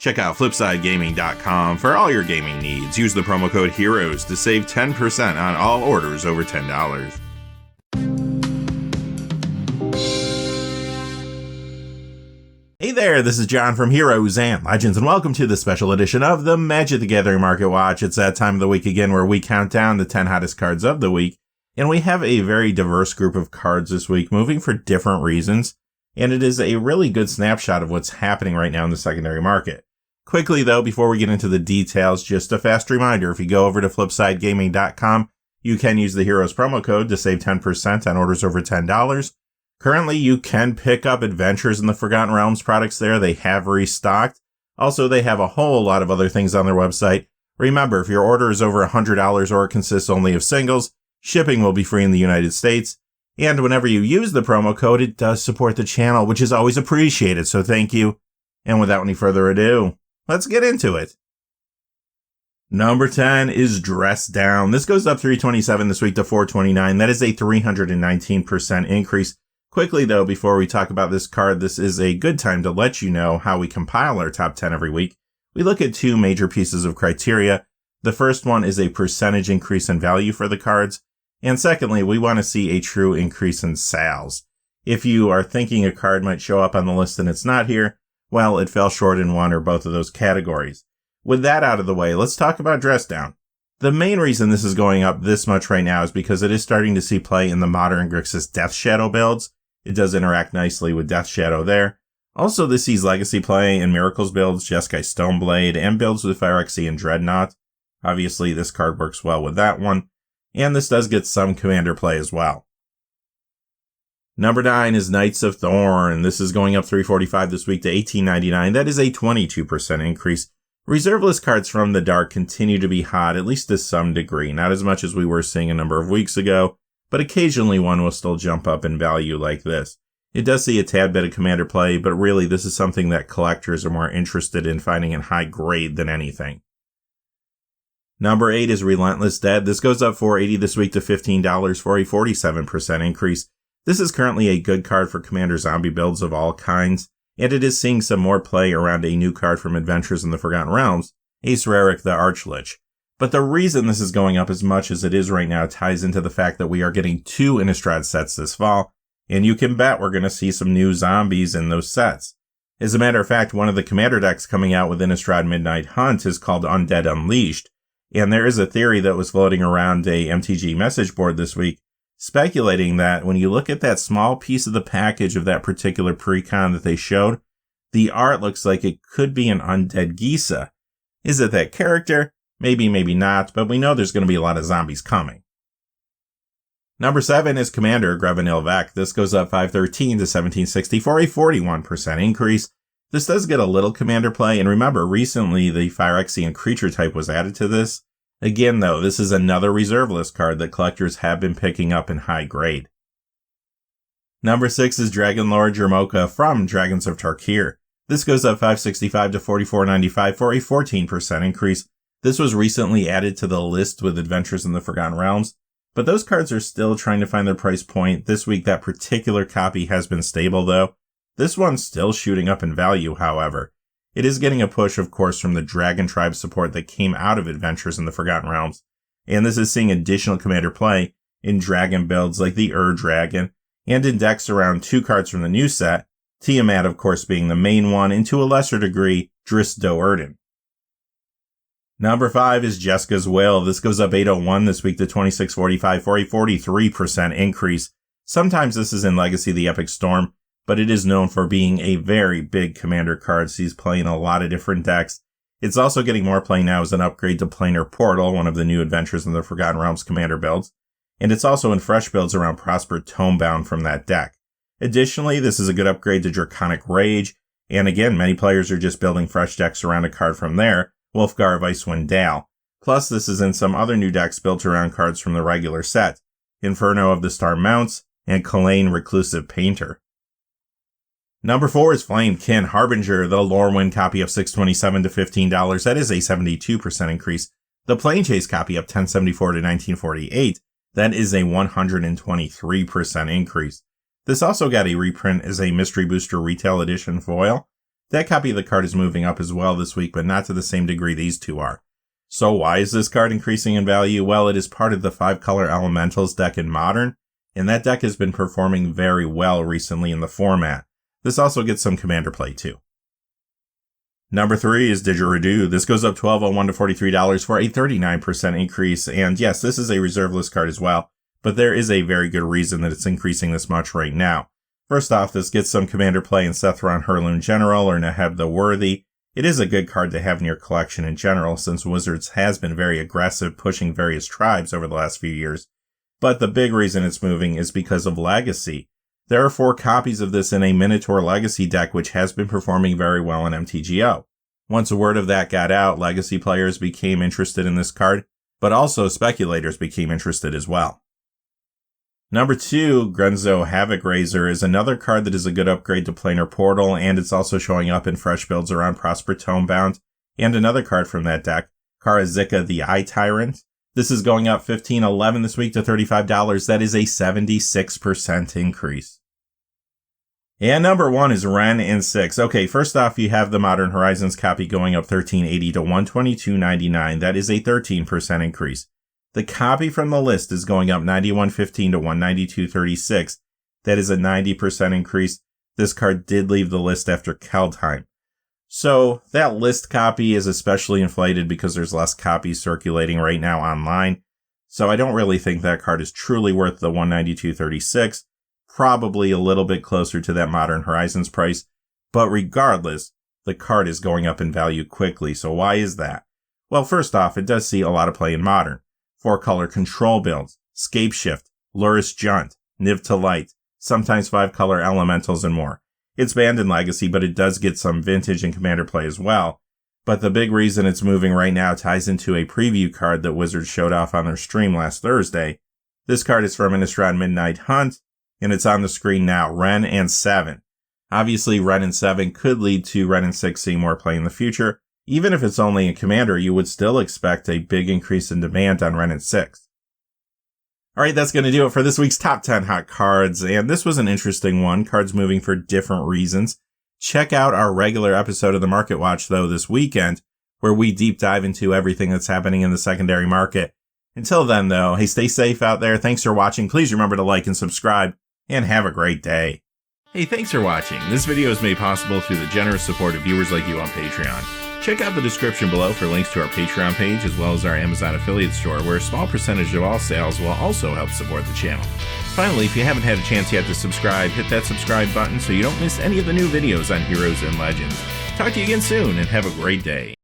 Check out FlipsideGaming.com for all your gaming needs. Use the promo code HEROES to save 10% on all orders over $10. Hey there, this is John from Heroes and Legends, and welcome to the special edition of the Magic the Gathering Market Watch. It's that time of the week again where we count down the 10 hottest cards of the week, and we have a very diverse group of cards this week, moving for different reasons, and it is a really good snapshot of what's happening right now in the secondary market. Quickly though, before we get into the details, just a fast reminder, if you go over to FlipsideGaming.com, you can use the Heroes promo code to save 10% on orders over $10. Currently, you can pick up Adventures in the Forgotten Realms products there. They have restocked. Also, they have a whole lot of other things on their website. Remember, if your order is over $100 or consists only of singles, shipping will be free in the United States. And whenever you use the promo code, it does support the channel, which is always appreciated, so thank you. And without any further ado, let's get into it. Number 10 is Dress Down. This goes up 327 this week to 429. That is a 319% increase. Quickly though, before we talk about this card, this is a good time to let you know how we compile our top 10 every week. We look at two major pieces of criteria. The first one is a percentage increase in value for the cards. And secondly, we want to see a true increase in sales. If you are thinking a card might show up on the list and it's not here, well, it fell short in one or both of those categories. With that out of the way, let's talk about Dress Down. The main reason this is going up this much right now is because it is starting to see play in the modern Griskus Death Shadow builds. It does interact nicely with Death Shadow there. Also, this sees Legacy play in Miracles builds, Jeskai Stoneblade, and builds with Phyrexian Dreadnought. Obviously, this card works well with that one. And this does get some Commander play as well. Number 9 is Knights of Thorn. This is going up 345 this week to $18.99. That is a 22% increase. Reserveless cards from the Dark continue to be hot, at least to some degree. Not as much as we were seeing a number of weeks ago, but occasionally one will still jump up in value like this. It does see a tad bit of Commander play, but really this is something that collectors are more interested in finding in high grade than anything. Number 8 is Relentless Dead. This goes up $4.80 this week to $15 for a 47% increase. This is currently a good card for Commander Zombie builds of all kinds, and it is seeing some more play around a new card from Adventures in the Forgotten Realms, Ace Raric the Archlich. But the reason this is going up as much as it is right now ties into the fact that we are getting 2 Innistrad sets this fall, and you can bet we're going to see some new zombies in those sets. As a matter of fact, one of the Commander decks coming out with Innistrad Midnight Hunt is called Undead Unleashed, and there is a theory that was floating around a MTG message board this week, speculating that when you look at that small piece of the package of that particular precon that they showed, the art looks like it could be an Undead Gisa. Is it that character? Maybe, maybe not, but we know there's going to be a lot of zombies coming. Number 7 is Commander Grevenil Vec. This goes up 513 to 1760 for a 41% increase. This does get a little Commander play, and remember, recently the Phyrexian creature type was added to this. Again, though, this is another reserveless card that collectors have been picking up in high grade. Number 6 is Dragonlord Jermoka from Dragons of Tarkir. This goes up 565 to 44.95 for a 14% increase. This was recently added to the list with Adventures in the Forgotten Realms, but those cards are still trying to find their price point. This week, that particular copy has been stable, though. This one's still shooting up in value, however. It is getting a push, of course, from the Dragon Tribe support that came out of Adventures in the Forgotten Realms, and this is seeing additional Commander play in Dragon builds like the Dragon, and in decks around 2 cards from the new set, Tiamat, of course, being the main one, and to a lesser degree, Driss Do'Urden. Number 5 is Jeska's Will. This goes up 801 this week to 26.45 for a 43% increase. Sometimes this is in Legacy the Epic Storm, but it is known for being a very big Commander card, so he's playing a lot of different decks. It's also getting more play now as an upgrade to Planar Portal, one of the new Adventures in the Forgotten Realms Commander builds, and it's also in fresh builds around Prosper Tomebound from that deck. Additionally, this is a good upgrade to Draconic Rage, and again, many players are just building fresh decks around a card from there, Wolfgar of Icewind Dale. Plus, this is in some other new decks built around cards from the regular set, Inferno of the Star Mounts, and Kalain Reclusive Painter. Number 4 is Flamed Ken Harbinger, the Lorwyn copy up $6.27 to $15. That is a 72% increase. The Planechase copy up $10.74 to $19.48. That is a 123% increase. This also got a reprint as a Mystery Booster Retail Edition foil. That copy of the card is moving up as well this week, but not to the same degree these two are. So why is this card increasing in value? Well, it is part of the 5-color Elementals deck in Modern, and that deck has been performing very well recently in the format. This also gets some commander play too. Number 3 is Didgeridoo. This goes up $12.01 to $43 for a 39% increase, and yes, this is a reserve list card as well, but there is a very good reason that it's increasing this much right now. First off, this gets some commander play in Sethron Herloon General or Neheb the Worthy. It is a good card to have in your collection in general, since Wizards has been very aggressive pushing various tribes over the last few years. But the big reason it's moving is because of Legacy. There are 4 copies of this in a Minotaur Legacy deck, which has been performing very well in MTGO. Once word of that got out, Legacy players became interested in this card, but also speculators became interested as well. Number 2, Grunzo Havoc Razor, is another card that is a good upgrade to Planar Portal, and it's also showing up in fresh builds around Prosper Tomebound, and another card from that deck, Karazika the Eye Tyrant. This is going up $15.11 this week to $35. That is a 76% increase. And number 1 is Ren in 6. Okay, first off, you have the Modern Horizons copy going up $13.80 to $122.99. That is a 13% increase. The copy from the list is going up $91.15 to $192.36. That is a 90% increase. This card did leave the list after Kjell time. So that list copy is especially inflated because there's less copies circulating right now online. So I don't really think that card is truly worth the $192.36. Probably a little bit closer to that Modern Horizons price. But regardless, the card is going up in value quickly. So why is that? Well, first off, it does see a lot of play in Modern. 4-color control builds, Scape Shift, Luris Junt, Niv to Light, sometimes 5-color Elementals and more. It's banned in Legacy, but it does get some Vintage and Commander play as well. But the big reason it's moving right now ties into a preview card that Wizards showed off on their stream last Thursday. This card is from Innistrad Midnight Hunt, and it's on the screen now, Ren and 7. Obviously, Ren and 7 could lead to Ren and 6 seeing more play in the future. Even if it's only a commander, you would still expect a big increase in demand on Ren and 6. Alright, that's going to do it for this week's Top 10 Hot Cards, and this was an interesting one, cards moving for different reasons. Check out our regular episode of the Market Watch, though, this weekend, where we deep dive into everything that's happening in the secondary market. Until then, though, hey, stay safe out there, thanks for watching, please remember to like and subscribe, and have a great day. Hey, thanks for watching. This video is made possible through the generous support of viewers like you on Patreon. Check out the description below for links to our Patreon page as well as our Amazon affiliate store, where a small percentage of all sales will also help support the channel. Finally, if you haven't had a chance yet to subscribe, hit that subscribe button so you don't miss any of the new videos on Heroes and Legends. Talk to you again soon and have a great day.